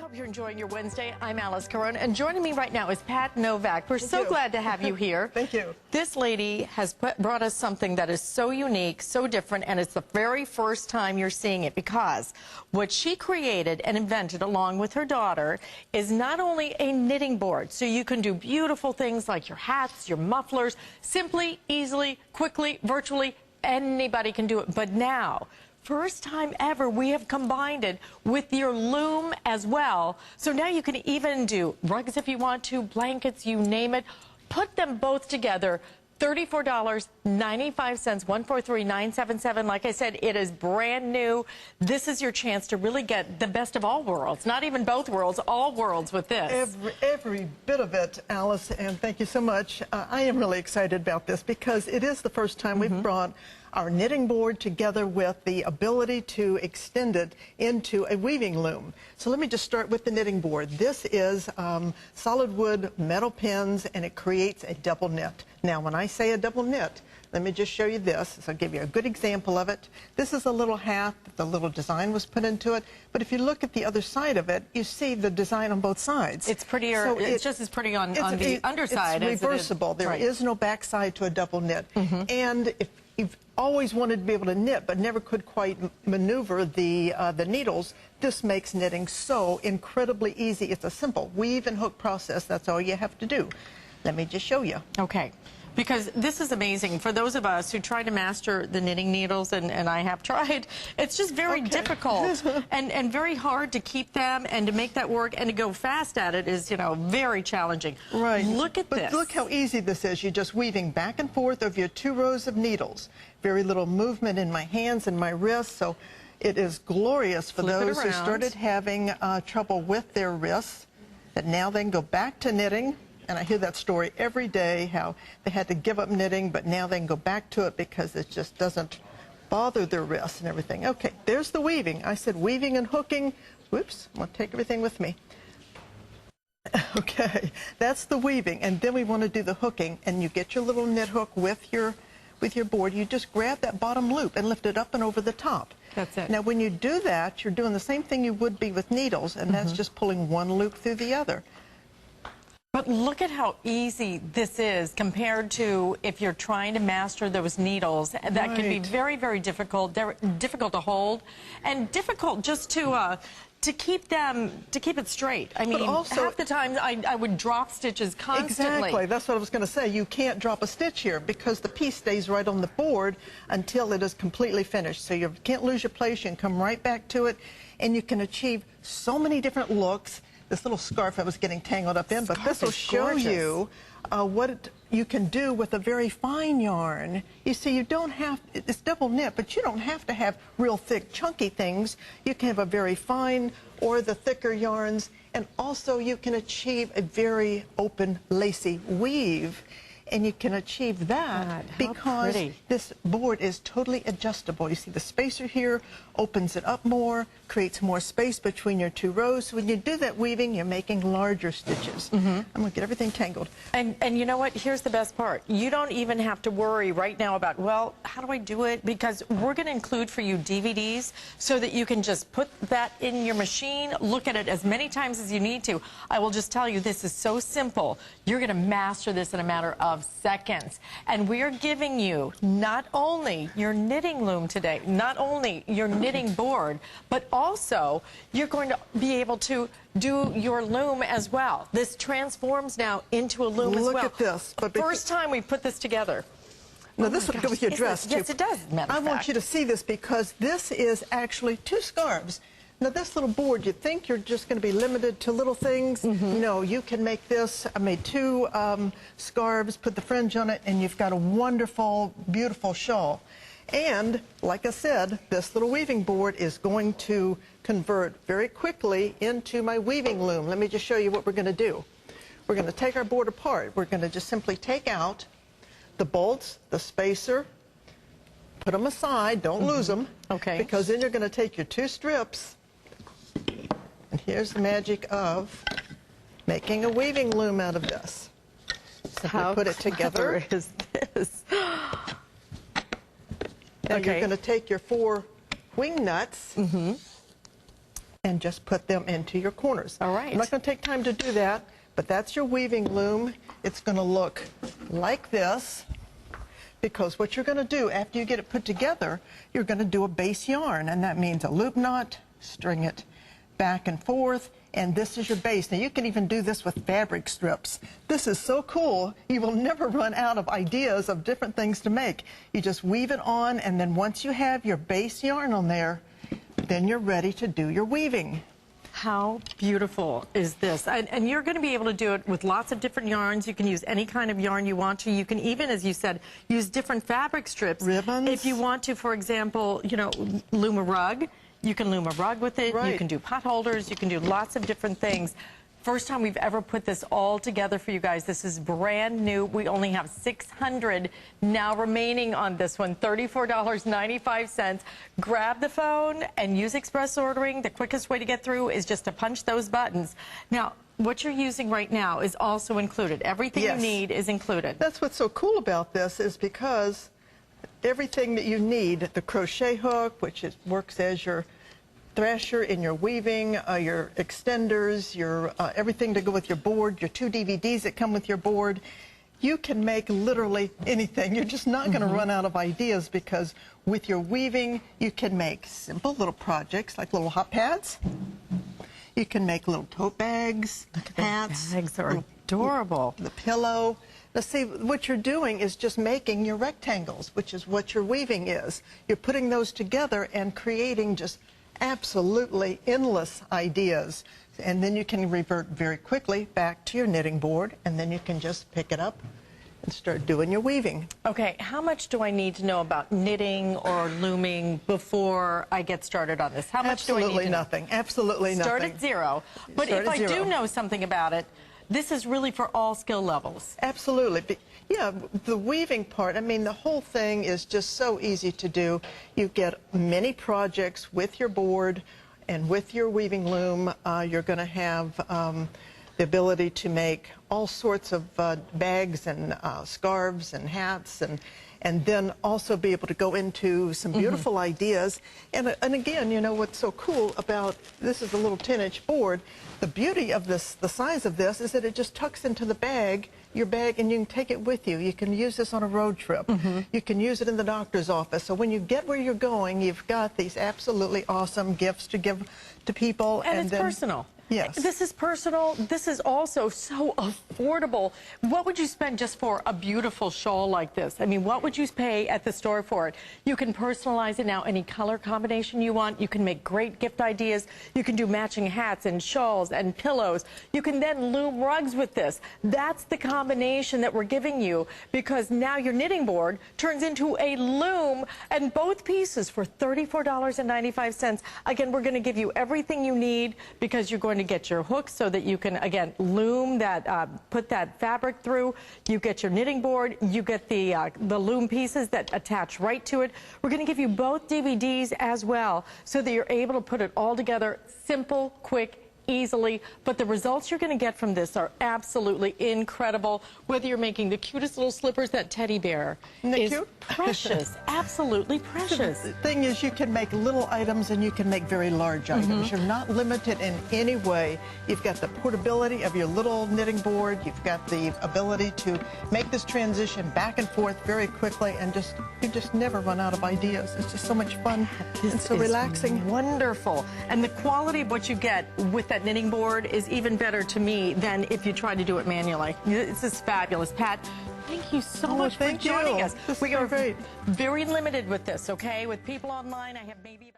hope you're enjoying your Wednesday. I'm Alice Caron, and joining me right now is Pat Novak. We're so glad to have you here. Thank you. This lady has brought us something that is so unique, so different, and it's the very first time you're seeing it because what she created and invented along with her daughter is not only a knitting board, so you can do beautiful things like your hats, your mufflers, simply, easily, quickly, virtually, anybody can do it. But now, first time ever, we have combined it with your Loom as well. So now you can even do rugs if you want to, blankets, you name it. Put them both together. $34.95, 143-977. Like I said, it is brand new. This is your chance to really get the best of all worlds. Not even both worlds, all worlds with this. Every bit of it, Alice, and thank you so much. I am really excited about this because it is the first time we've brought our knitting board together with the ability to extend it into a weaving loom. So let me just start with the knitting board. This is solid wood metal pins, and it creates a double knit. Now, when I say a double knit, let me just show you this. So I'll give you a good example of it. This is a little hat. The little design was put into it. But if you look at the other side of it, you see the design on both sides. It's prettier. So it's just as pretty on the underside. It's reversible. There is no backside to a double knit. And if you've always wanted to be able to knit but never could quite maneuver the needles, this makes knitting so incredibly easy. It's a simple weave and hook process. That's all you have to do. Let me just show you. Okay. Because this is amazing. For those of us who try to master the knitting needles, and I have tried, it's just very difficult and very hard to keep them and to make that work, and to go fast at it is, you know, very challenging. Right. Look at this. But look how easy this is. You're just weaving back and forth over your 2 rows of needles. Very little movement in my hands and my wrists, so it is glorious for those who started having trouble with their wrists, that now they can go back to knitting. And I hear that story every day, how they had to give up knitting, but now they can go back to it because it just doesn't bother their wrists and everything. Okay, there's the weaving. I said weaving and hooking. Whoops, I'm going to take everything with me. Okay, that's the weaving. And then we want to do the hooking. And you get your little knit hook with your board. You just grab that bottom loop and lift it up and over the top. That's it. Now, when you do that, you're doing the same thing you would be with needles, and that's just pulling one loop through the other. But look at how easy this is compared to if you're trying to master those needles. That can be very, very difficult. They're difficult to hold and difficult just to keep it straight. I mean, also, half the time I would drop stitches constantly. Exactly. That's what I was going to say. You can't drop a stitch here because the piece stays right on the board until it is completely finished. So you can't lose your place. You can come right back to it, and you can achieve so many different looks. This little scarf I was getting tangled up in, but this will show you what you can do with a very fine yarn. You see, you don't have, it's double knit, but you don't have to have real thick, chunky things. You can have a very fine or the thicker yarns, and also you can achieve a very open, lacy weave. And you can achieve that because this board is totally adjustable. You see the spacer here opens it up more, creates more space between your 2 rows. So when you do that weaving, you're making larger stitches. I'm going to get everything tangled. And you know what? Here's the best part. You don't even have to worry right now about, well, how do I do it? Because we're going to include for you DVDs so that you can just put that in your machine, look at it as many times as you need to. I will just tell you, this is so simple. You're going to master this in a matter of seconds. And we are giving you not only your knitting loom today, not only your knitting board, but also you're going to be able to do your loom as well. This transforms now into a loom as well. Look at this. But first time we put this together. Now, this would go with your dress, too. Yes, it does. I want you to see this because this is actually 2 scarves. Now, this little board, you think you're just going to be limited to little things. No, you can make this. I made 2 scarves, put the fringe on it, and you've got a wonderful, beautiful shawl. And, like I said, this little weaving board is going to convert very quickly into my weaving loom. Let me just show you what we're going to do. We're going to take our board apart. We're going to just simply take out the bolts, the spacer, put them aside, don't lose them. Okay. Because then you're going to take your 2 strips, and here's the magic of making a weaving loom out of this. Simply put it together. How is this? Now you're going to take your 4 wing nuts, and just put them into your corners. All right. I'm not going to take time to do that, but that's your weaving loom. It's going to look like this, because what you're going to do after you get it put together, you're going to do a base yarn, and that means a loop knot, string it back and forth, and this is your base. Now, you can even do this with fabric strips. This is so cool. You will never run out of ideas of different things to make. You just weave it on, and then once you have your base yarn on there, then you're ready to do your weaving. How beautiful is this? And you're going to be able to do it with lots of different yarns. You can use any kind of yarn you want to. You can even, as you said, use different fabric strips. Ribbons. If you want to, for example, you know, loom a rug. You can loom a rug with it. Right. You can do pot holders. You can do lots of different things. First time we've ever put this all together for you guys. This is brand new. We only have 600 now remaining on this one. $34.95. Grab the phone and use express ordering. The quickest way to get through is just to punch those buttons. Now, what you're using right now is also included. Everything Yes. you need is included. That's what's so cool about this, is because everything that you need, the crochet hook, which works as your thrasher in your weaving, your extenders, your everything to go with your board, your 2 DVDs that come with your board. You can make literally anything. You're just not going to run out of ideas, because with your weaving, you can make simple little projects like little hot pads. You can make little tote bags, hats. The bags are adorable. The pillow. Now, see, what you're doing is just making your rectangles, which is what your weaving is. You're putting those together and creating just absolutely endless ideas. And then you can revert very quickly back to your knitting board, and then you can just pick it up and start doing your weaving. Okay, how much do I need to know about knitting or looming before I get started on this? How much do I need to know? Absolutely nothing. Absolutely nothing. Start at zero. But Start if at I zero. do know something about it, this is really for all skill levels. Absolutely. Yeah, the weaving part, I mean, the whole thing is just so easy to do. You get many projects with your board and with your weaving loom. You're going to have the ability to make all sorts of bags and scarves and hats, and then also be able to go into some beautiful ideas. And again, you know, what's so cool about this is a little 10-inch board. The beauty of this, the size of this, is that it just tucks into the bag, your bag, and you can take it with you. You can use this on a road trip. You can use it in the doctor's office. So when you get where you're going, you've got these absolutely awesome gifts to give to people. And it's then, personal. Yes. This is personal. This is also so affordable. What would you spend just for a beautiful shawl like this? I mean, what would you pay at the store for it? You can personalize it now any color combination you want. You can make great gift ideas. You can do matching hats and shawls and pillows. You can then loom rugs with this. That's the combination that we're giving you, because now your knitting board turns into a loom, and both pieces for $34.95. Again, we're going to give you everything you need, because you're going to get your hooks so that you can, again, loom that, put that fabric through. You get your knitting board. You get the loom pieces that attach right to it. We're going to give you both DVDs as well, so that you're able to put it all together, simple, quick, easily. But the results you're going to get from this are absolutely incredible. Whether you're making the cutest little slippers, that teddy bear is cute? precious, absolutely precious. The thing is, you can make little items and you can make very large items. You're not limited in any way. You've got the portability of your little knitting board. You've got the ability to make this transition back and forth very quickly, and you just never run out of ideas. It's just so much fun and so relaxing. Wonderful. And the quality of what you get with that knitting board is even better to me than if you try to do it manually. This is fabulous. Pat, thank you so much for joining us. This We is are great. very limited with this, okay? With people online, I have maybe...